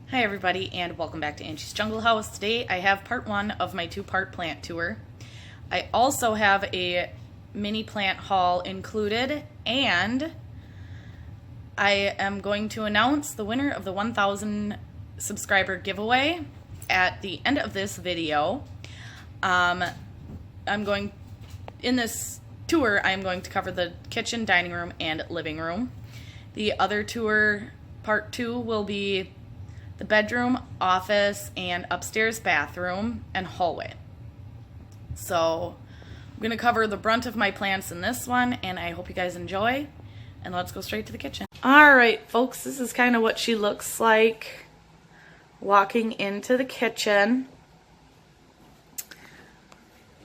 Hi everybody and welcome back to Angie's Jungle House. Today I have part one of my two-part plant tour. I also have a mini plant haul included, and I am going to announce the winner of the 1,000 subscriber giveaway at the end of this video. In this tour, I'm going to cover the kitchen, dining room, and living room. The other tour, part two, will be the bedroom, office, and upstairs bathroom and hallway. So I'm going to cover the brunt of my plants in this one, and I hope you guys enjoy. And let's go straight to the kitchen. Alright folks, this is kind of what she looks like walking into the kitchen.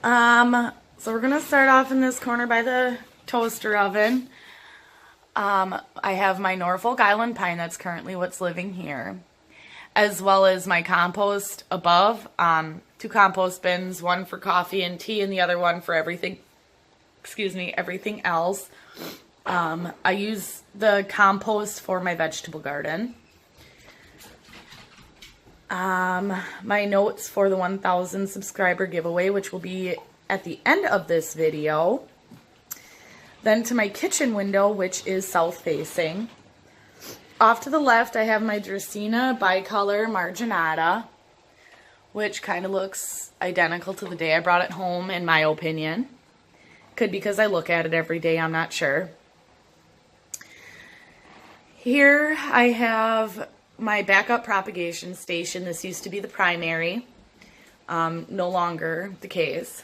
So we're going to start off in this corner by the toaster oven. I have my Norfolk Island pine, that's currently what's living here, as well as my compost above. Two compost bins, one for coffee and tea and the other one for everything else. I use the compost for my vegetable garden. My notes for the 1,000 subscriber giveaway, which will be at the end of this video. Then to my kitchen window, which is south facing. Off to the left, I have my Dracaena bicolor marginata, which kind of looks identical to the day I brought it home, in my opinion. Could be because I look at it every day, I'm not sure. Here I have my backup propagation station. This used to be the primary, no longer the case.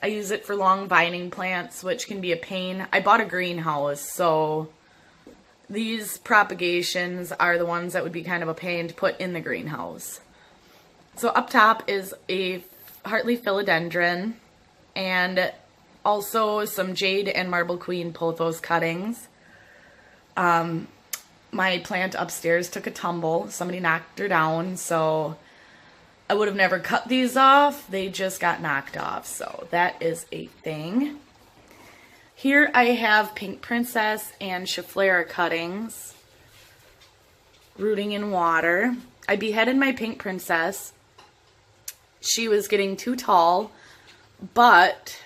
I use it for long vining plants, which can be a pain. I bought a greenhouse, so these propagations are the ones that would be kind of a pain to put in the greenhouse. So up top is a Hartley philodendron and also some jade and marble queen pothos cuttings. My plant upstairs took a tumble. Somebody knocked her down, so I would have never cut these off. They just got knocked off, so that is a thing. Here I have Pink Princess and Schefflera cuttings rooting in water. I beheaded my Pink Princess. She was getting too tall, but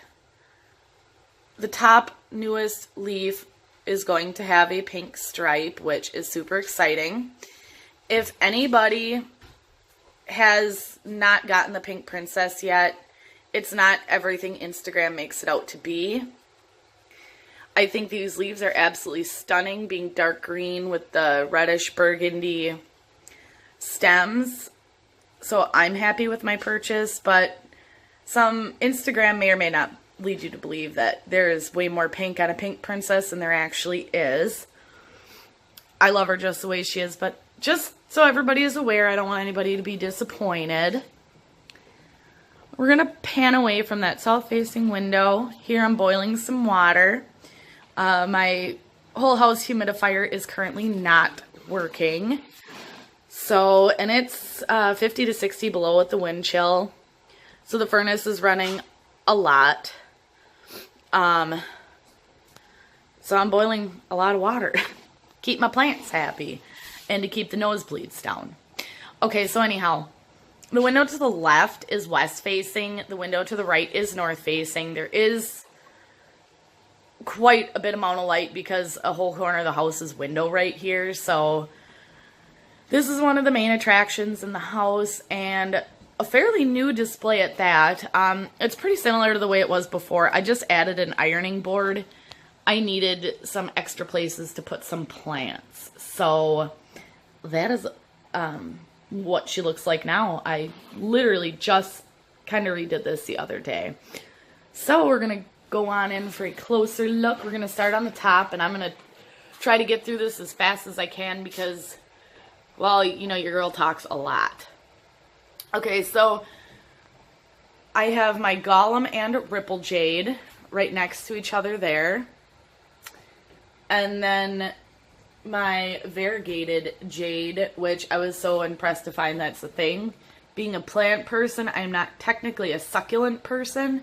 the top newest leaf is going to have a pink stripe, which is super exciting. If anybody has not gotten the Pink Princess yet, it's not everything Instagram makes it out to be. I think these leaves are absolutely stunning, being dark green with the reddish burgundy stems. So I'm happy with my purchase, but some Instagram may or may not lead you to believe that there is way more pink on a Pink Princess than there actually is. I love her just the way she is, but just so everybody is aware, I don't want anybody to be disappointed. We're going to pan away from that south-facing window. Here I'm boiling some water. My whole house humidifier is currently not working. So, and it's 50 to 60 below with the wind chill. So the furnace is running a lot. So I'm boiling a lot of water. Keep my plants happy. And to keep the nosebleeds down. Okay, so anyhow, the window to the left is west facing. The window to the right is north facing. There is quite a bit amount of light because a whole corner of the house is window right here. So this is one of the main attractions in the house, and a fairly new display at that. It's pretty similar to the way it was before. I just added an ironing board. I needed some extra places to put some plants. So that is what she looks like now. I literally just kind of redid this the other day. So we're going to go on in for a closer look. We're going to start on the top, and I'm going to try to get through this as fast as I can because, well, you know, your girl talks a lot. Okay, so I have my Gollum and Ripple Jade right next to each other there. And then my variegated jade, which I was so impressed to find that's a thing. Being a plant person, I'm not technically a succulent person,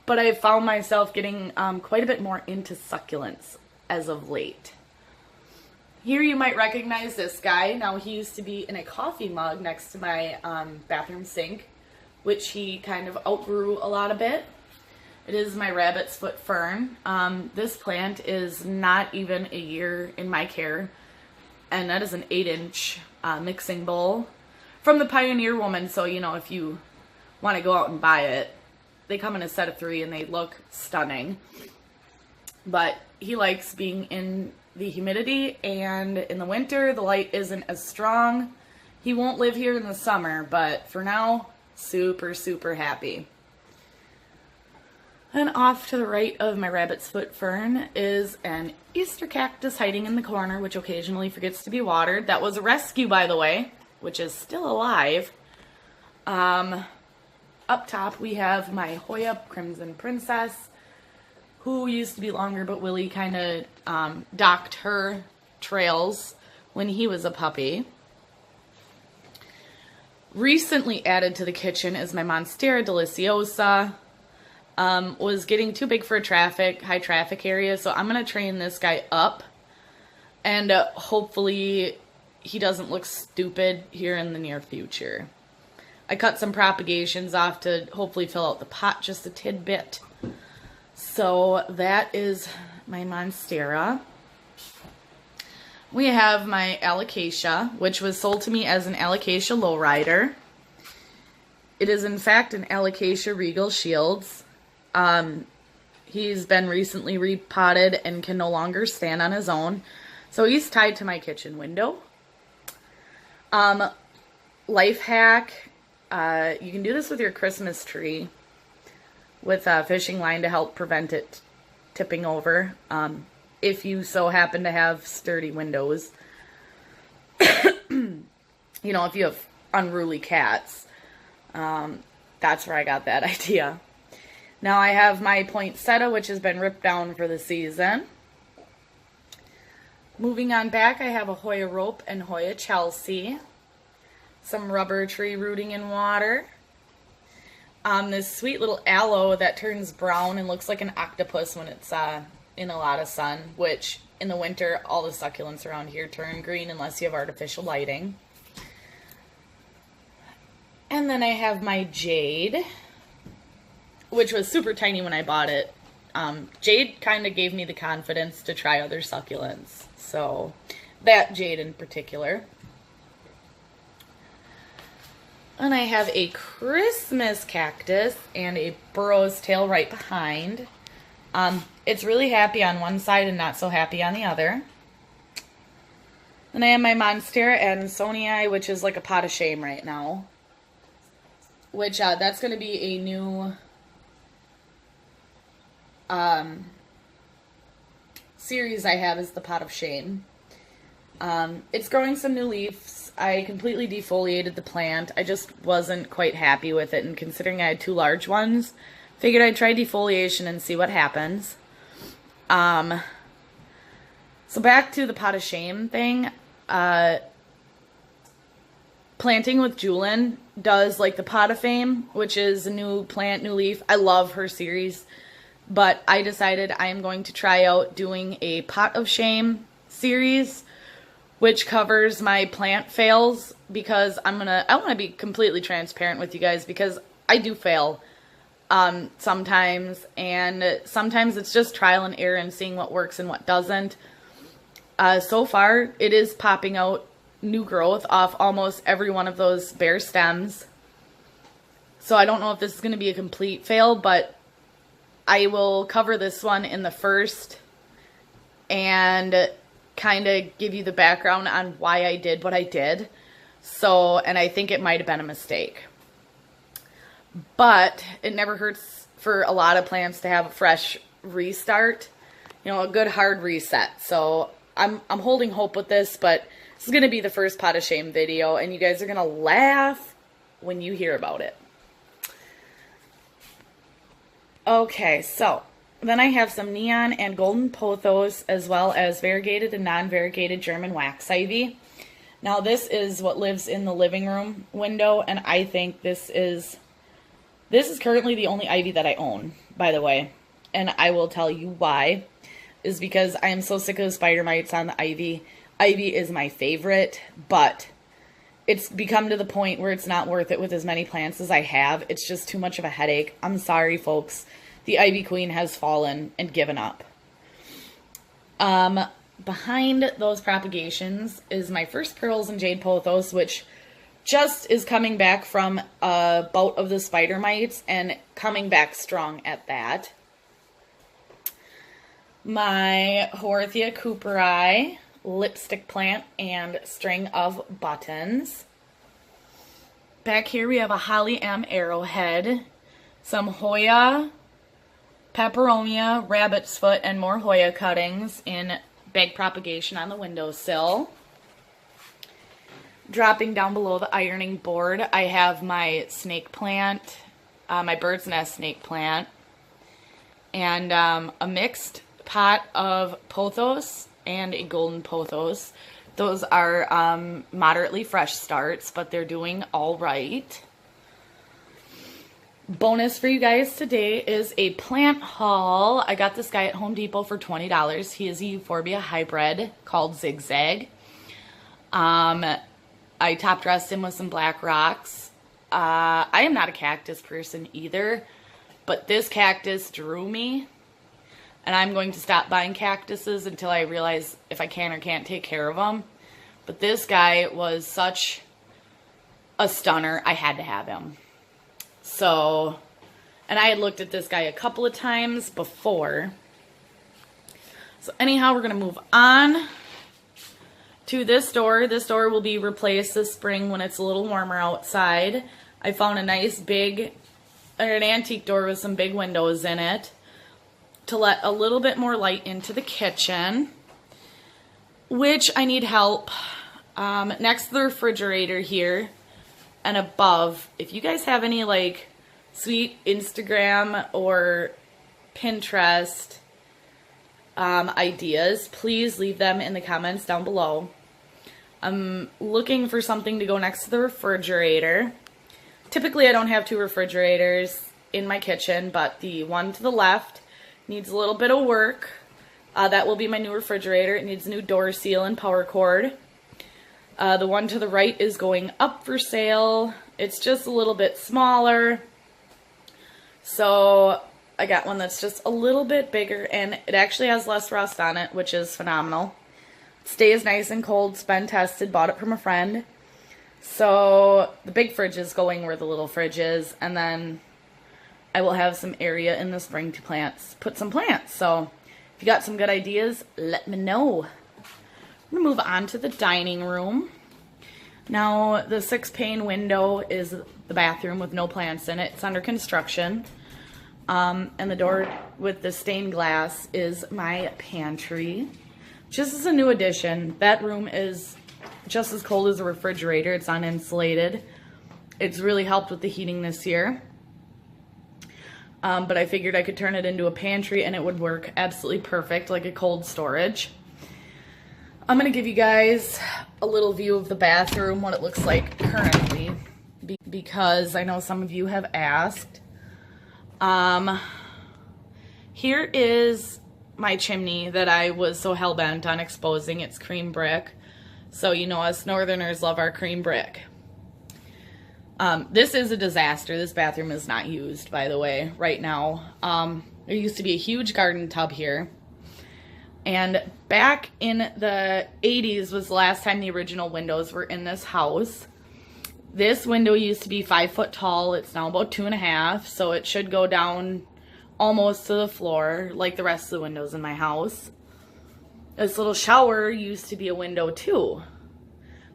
but I found myself getting quite a bit more into succulents as of late. Here you might recognize this guy. Now he used to be in a coffee mug next to my bathroom sink, which he kind of outgrew a lot a bit. It is my rabbit's foot fern. This plant is not even a year in my care, and that is an 8-inch mixing bowl from the Pioneer Woman. So, you know, if you want to go out and buy it, they come in a set of 3 and they look stunning. But he likes being in the humidity, and in the winter the light isn't as strong. He won't live here in the summer, but for now, super, super happy. And off to the right of my rabbit's foot fern is an Easter cactus hiding in the corner, which occasionally forgets to be watered. That was a rescue, by the way, which is still alive. Up top we have my Hoya Crimson Princess, who used to be longer, but Willie kind of docked her trails when he was a puppy. Recently added to the kitchen is my Monstera Deliciosa. Was getting too big for a high traffic area, so I'm going to train this guy up, and hopefully he doesn't look stupid here in the near future. I cut some propagations off to hopefully fill out the pot just a tidbit. So that is my Monstera. We have my Alocasia, which was sold to me as an Alocasia lowrider. It is in fact an Alocasia Regal Shields. He's been recently repotted and can no longer stand on his own, so he's tied to my kitchen window. Life hack, you can do this with your Christmas tree with a fishing line to help prevent it tipping over, if you so happen to have sturdy windows. You know, if you have unruly cats. That's where I got that idea. Now I have my poinsettia, which has been ripped down for the season. Moving on back, I have a Hoya Rope and Hoya Chelsea. Some rubber tree rooting in water. This sweet little aloe that turns brown and looks like an octopus when it's in a lot of sun, which in the winter all the succulents around here turn green unless you have artificial lighting. And then I have my jade, which was super tiny when I bought it. Jade kind of gave me the confidence to try other succulents. So, that jade in particular. And I have a Christmas cactus and a burro's tail right behind. It's really happy on one side and not so happy on the other. Then I have my Monstera Adansonii, which is like a pot of shame right now. Which, that's going to be a new series I have, is the Pot of Shame. It's growing some new leaves. I completely defoliated the plant. I just wasn't quite happy with it, and considering I had 2 large ones, figured I'd try defoliation and see what happens. So back to the Pot of Shame thing. Planting with Julin does like the Pot of Fame, which is a new plant, new leaf. I love her series, but I decided I am going to try out doing a Pot of Shame series, which covers my plant fails, because I want to be completely transparent with you guys, because I do fail sometimes, and sometimes it's just trial and error and seeing what works and what doesn't. So far, it is popping out new growth off almost every one of those bare stems. So I don't know if this is going to be a complete fail, but I will cover this one in the first and kind of give you the background on why I did what I did. So, and I think it might have been a mistake. But it never hurts for a lot of plants to have a fresh restart, you know, a good hard reset. So I'm holding hope with this, but this is going to be the first Pot of Shame video, and you guys are going to laugh when you hear about it. Okay, so then I have some neon and golden pothos, as well as variegated and non-variegated German wax ivy. Now this is what lives in the living room window, and I think this is currently the only ivy that I own, by the way. And I will tell you why, is because I am so sick of the spider mites on the ivy. ivy is my favorite, but it's become to the point where it's not worth it with as many plants as I have. It's just too much of a headache. I'm sorry, folks. The Ivy Queen has fallen and given up. Behind those propagations is my First Pearls and Jade Pothos, which just is coming back from a bout of the spider mites and coming back strong at that. My Haworthia Cooperi lipstick plant and string of buttons. Back here we have a Holly M Arrowhead, some Hoya, Peperonia, Rabbit's Foot, and more Hoya cuttings in bag propagation on the windowsill. Dropping down below the ironing board, I have my snake plant, my bird's nest snake plant, and a mixed pot of pothos and a golden pothos. Those are moderately fresh starts, but they're doing all right. Bonus for you guys today is a plant haul. I got this guy at Home Depot for $20. He is a Euphorbia hybrid called Zigzag. I top dressed him with some black rocks. I am not a cactus person either, but this cactus drew me, and I'm going to stop buying cactuses until I realize if I can or can't take care of them. But this guy was such a stunner, I had to have him. So, and I had looked at this guy a couple of times before. So anyhow, we're going to move on to this door. This door will be replaced this spring when it's a little warmer outside. I found a nice big, an antique door with some big windows in it to let a little bit more light into the kitchen, which I need help. Next to the refrigerator here and above, if you guys have any like sweet Instagram or Pinterest ideas, please leave them in the comments down below. I'm looking for something to go next to the refrigerator. Typically I don't have two refrigerators in my kitchen, but the one to the left needs a little bit of work. That will be my new refrigerator. It needs a new door seal and power cord. The one to the right is going up for sale. It's just a little bit smaller. So I got one that's just a little bit bigger, and it actually has less rust on it, which is phenomenal. It stays nice and cold. It's been tested. Bought it from a friend. So the big fridge is going where the little fridge is, and then I will have some area in the spring to put some plants. So if you got some good ideas, let me know. I'm going to move on to the dining room. Now, the 6-pane window is the bathroom with no plants in it. It's under construction. And the door with the stained glass is my pantry. Just as a new addition, that room is just as cold as a refrigerator. It's uninsulated. It's really helped with the heating this year. But I figured I could turn it into a pantry and it would work absolutely perfect, like a cold storage. I'm going to give you guys a little view of the bathroom, what it looks like currently, because I know some of you have asked. Here is my chimney that I was so hell-bent on exposing. It's cream brick. So you know us Northerners love our cream brick. This is a disaster. This bathroom is not used, by the way, right now. There used to be a huge garden tub here. And back in the 80s was the last time the original windows were in this house. This window used to be 5 foot tall. It's now about 2.5, so it should go down almost to the floor like the rest of the windows in my house. This little shower used to be a window too,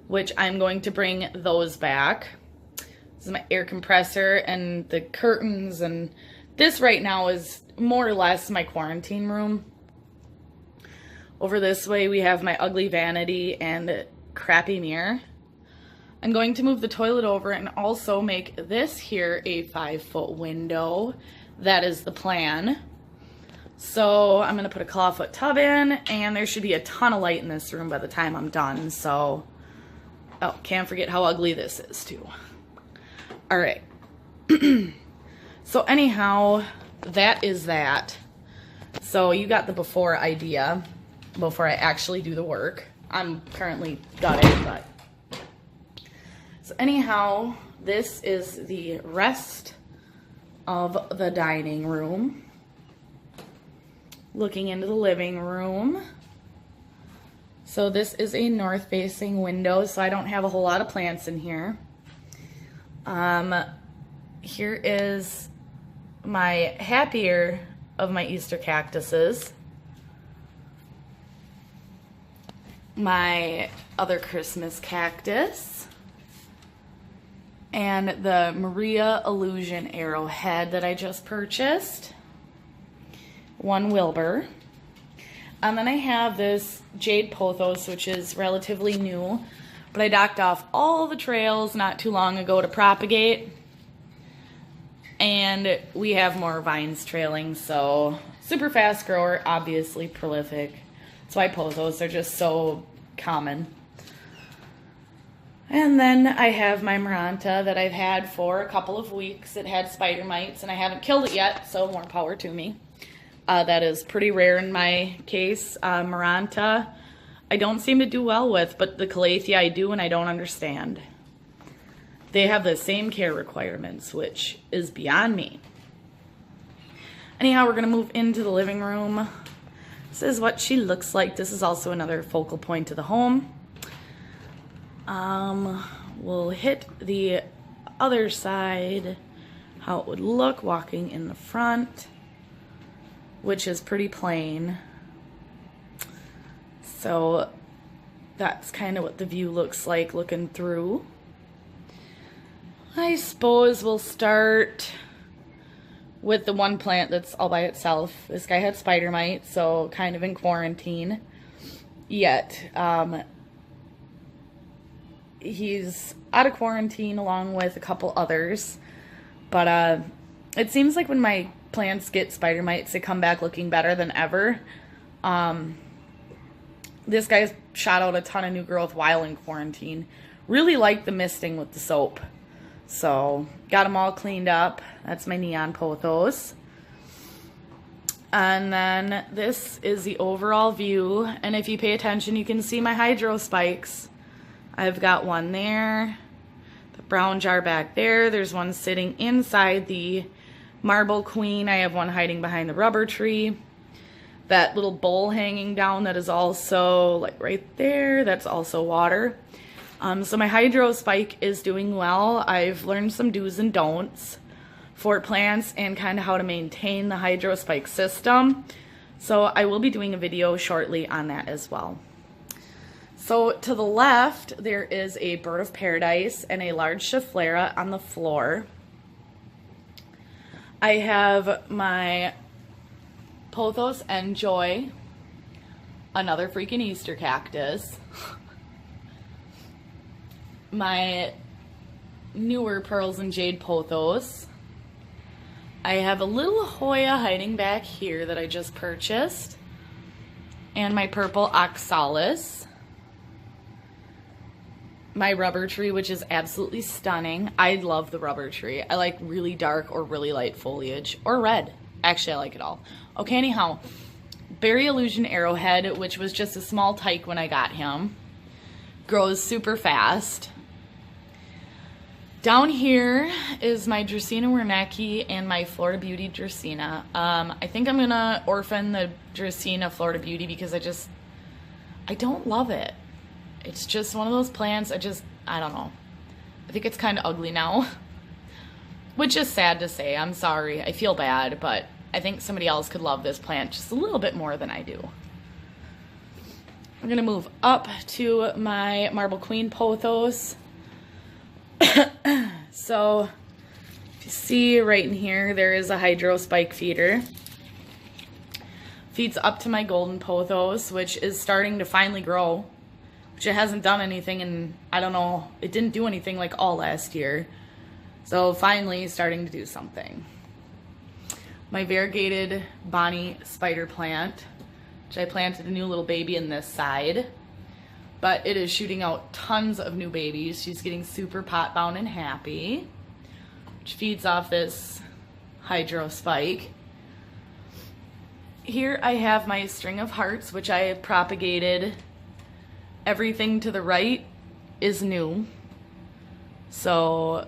which I'm going to bring those back. This is my air compressor and the curtains, and this right now is more or less my quarantine room. Over this way we have my ugly vanity and crappy mirror. I'm going to move the toilet over and also make this here a 5-foot window. That is the plan. So I'm going to put a clawfoot tub in, and there should be a ton of light in this room by the time I'm done. So, oh, can't forget how ugly this is too. All right. So anyhow, that is that. So you got the before idea before I actually do the work. I'm currently gutted, but. So anyhow, this is the rest of the dining room. Looking into the living room. So this is a north-facing window, so I don't have a whole lot of plants in here. Here is my happier of my Easter cactuses. My other Christmas cactus. And the Maria Illusion arrowhead that I just purchased. One Wilbur. And then I have this Jade Pothos, which is relatively new, but I docked off all the trails not too long ago to propagate. And we have more vines trailing, so super fast grower, obviously prolific. That's why pothos are just so common. And then I have my Maranta that I've had for a couple of weeks. It had spider mites, and I haven't killed it yet, so more power to me. That is pretty rare in my case. Maranta, I don't seem to do well with, but the Calathea I do, and I don't understand. They have the same care requirements, which is beyond me. Anyhow, we're going to move into the living room. This is what she looks like. This is also another focal point to the home. We'll hit the other side, how it would look walking in the front, which is pretty plain. So that's kind of what the view looks like looking through. I suppose we'll start with the one plant that's all by itself. This guy had spider mites, so kind of in quarantine. Yet, he's out of quarantine along with a couple others. But it seems like when my plants get spider mites, they come back looking better than ever. This guy's shot out a ton of new growth while in quarantine. Really like the misting with the soap. So, got them all cleaned up. That's my neon pothos. And then this is the overall view. And if you pay attention, you can see my hydro spikes. I've got one there. The brown jar back there. There's one sitting inside the Marble Queen. I have one hiding behind the rubber tree. That little bowl hanging down that is also like right there. That's also water. So my hydro spike is doing well. I've learned some do's and don'ts for plants and kind of how to maintain the hydro spike system. So I will be doing a video shortly on that as well. So to the left, there is a bird of paradise and a large Schefflera on the floor. I have my Pothos Enjoy, another freaking Easter cactus. My newer Pearls and Jade Pothos. I have a little Hoya hiding back here that I just purchased. And my purple Oxalis. My rubber tree, which is absolutely stunning. I love the rubber tree. I like really dark or really light foliage. Or red. Actually, I like it all. Okay, anyhow. Berry Illusion Arrowhead, which was just a small tyke when I got him. Grows super fast. Down here is my Dracaena Wernicke and my Florida Beauty Dracaena. I think I'm going to orphan the Dracaena Florida Beauty because I don't love it. It's just one of those plants, I don't know. I think it's kind of ugly now. Which is sad to say. I'm sorry. I feel bad, but I think somebody else could love this plant just a little bit more than I do. I'm going to move up to my Marble Queen Pothos. So, if you see right in here, there is a hydro spike feeder. Feeds up to my Golden Pothos, which is starting to finally grow. Which it hasn't done anything in, I don't know, it didn't do anything like all last year. So finally starting to do something. My variegated Bonnie spider plant, which I planted a new little baby in this side. But it is shooting out tons of new babies. She's getting super pot bound and happy. Which feeds off this hydro spike. Here I have my string of hearts, which I have propagated everything to the right is new. So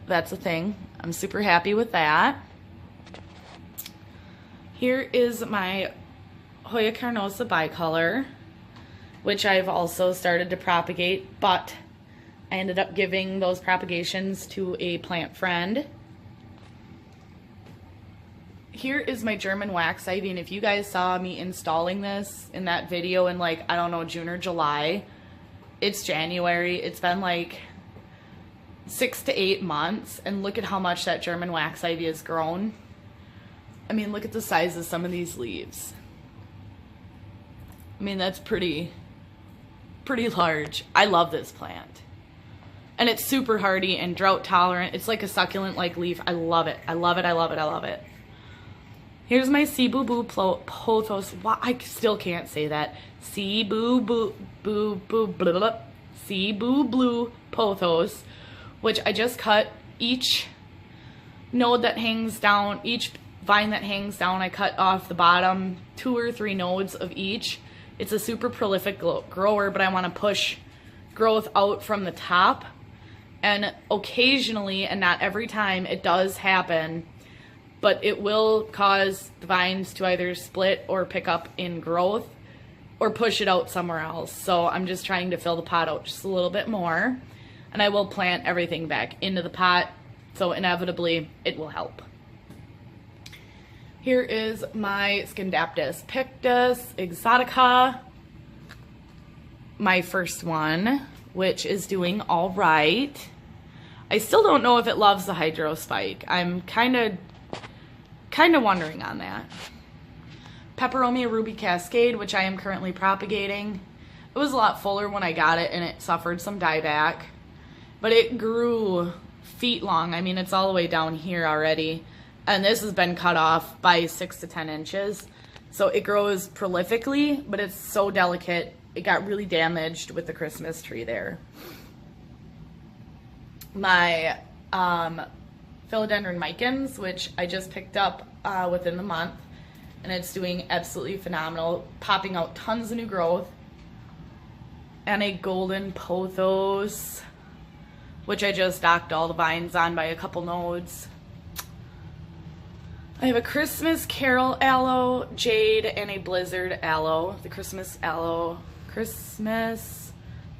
that's a thing. I'm super happy with that. Here is my Hoya carnosa bicolor, which I've also started to propagate, but I ended up giving those propagations to a plant friend. Here is my German wax ivy, and if you guys saw me installing this in that video in like, I don't know, June or July, it's January. It's been like 6 to 8 months, and look at how much that German wax ivy has grown. I mean, look at the size of some of these leaves. I mean, that's pretty large. I love this plant. And it's super hardy and drought tolerant. It's like a succulent-like leaf. I love it. I love it. I love it. I love it. Here's my Cebu Blue Pothos. I still can't say that. Cebu Blue Pothos, which I just cut. Each node that hangs down, each vine that hangs down, I cut off the bottom 2 or 3 nodes of each. It's a super prolific grower, but I want to push growth out from the top. And occasionally, and not every time, it does happen, but it will cause the vines to either split or pick up in growth or push it out somewhere else. So I'm just trying to fill the pot out just a little bit more, and I will plant everything back into the pot, so inevitably it will help. Here is my Scindaptus Pictus Exotica, my first one, which is doing all right. I still don't know if it loves the hydrospike. I'm kind of wondering on that. Peperomia Ruby Cascade, which I am currently propagating. It was a lot fuller when I got it, and it suffered some dieback, but it grew feet long. I mean, it's all the way down here already, and this has been cut off by 6 to 10 inches. So it grows prolifically, but it's so delicate. It got really damaged with the Christmas tree there. My Philodendron Micans, which I just picked up within the month, and it's doing absolutely phenomenal, popping out tons of new growth. And a Golden Pothos, which I just docked all the vines on by a couple nodes. I have a Christmas Carol Aloe, Jade, and a Blizzard Aloe. The Christmas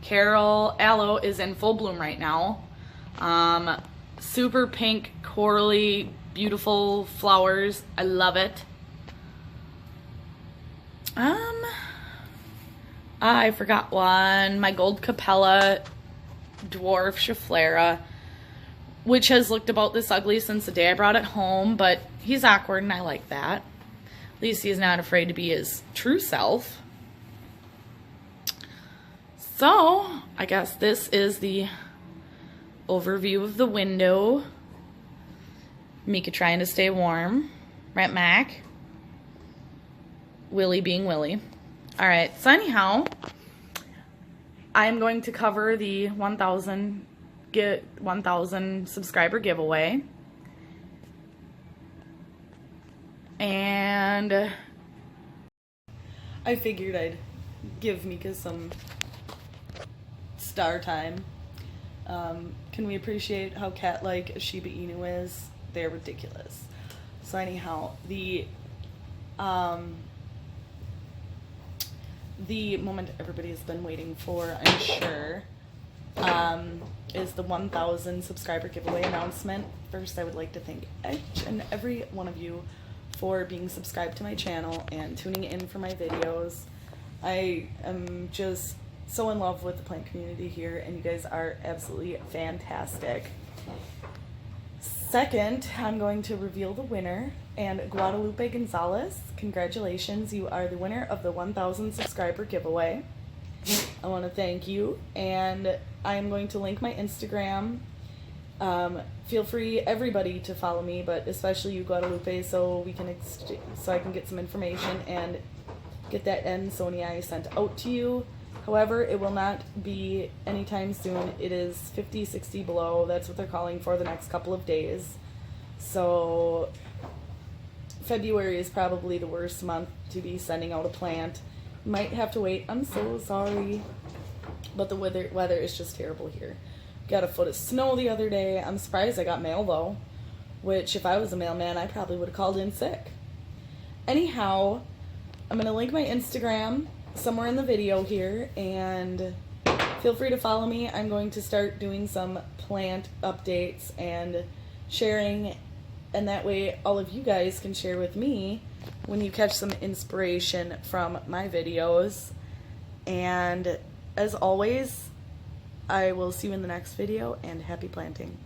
Carol Aloe is in full bloom right now. Super pink, corally, beautiful flowers. I love it. I forgot one. My Gold Capella Dwarf Schefflera, which has looked about this ugly since the day I brought it home, but he's awkward and I like that. At least he's not afraid to be his true self. So, I guess this is the overview of the window. Mika trying to stay warm. Right, Mac? Willie being Willie. Alright, so anyhow, I'm going to cover the 1,000 subscriber giveaway. And I figured I'd give Mika some star time. Can we appreciate how cat-like a Shiba Inu is? They're ridiculous. So anyhow, the moment everybody has been waiting for, I'm sure, is the 1,000 subscriber giveaway announcement. First, I would like to thank each and every one of you for being subscribed to my channel and tuning in for my videos. I am just so in love with the plant community here, and you guys are absolutely fantastic. Second, I'm going to reveal the winner, and Guadalupe Gonzalez, congratulations, you are the winner of the 1,000 subscriber giveaway. I want to thank you, and I am going to link my Instagram. Feel free, everybody, to follow me, but especially you, Guadalupe, so I can get some information and get that Nsonii sent out to you. However, it will not be anytime soon. It is 50, 60 below. That's what they're calling for the next couple of days. So February is probably the worst month to be sending out a plant. Might have to wait. I'm so sorry. But the weather is just terrible here. Got a foot of snow the other day. I'm surprised I got mail though, which if I was a mailman, I probably would have called in sick. Anyhow, I'm going to link my Instagram somewhere in the video here, and feel free to follow me. I'm going to start doing some plant updates and sharing, and that way all of you guys can share with me when you catch some inspiration from my videos. And as always, I will see you in the next video, and happy planting.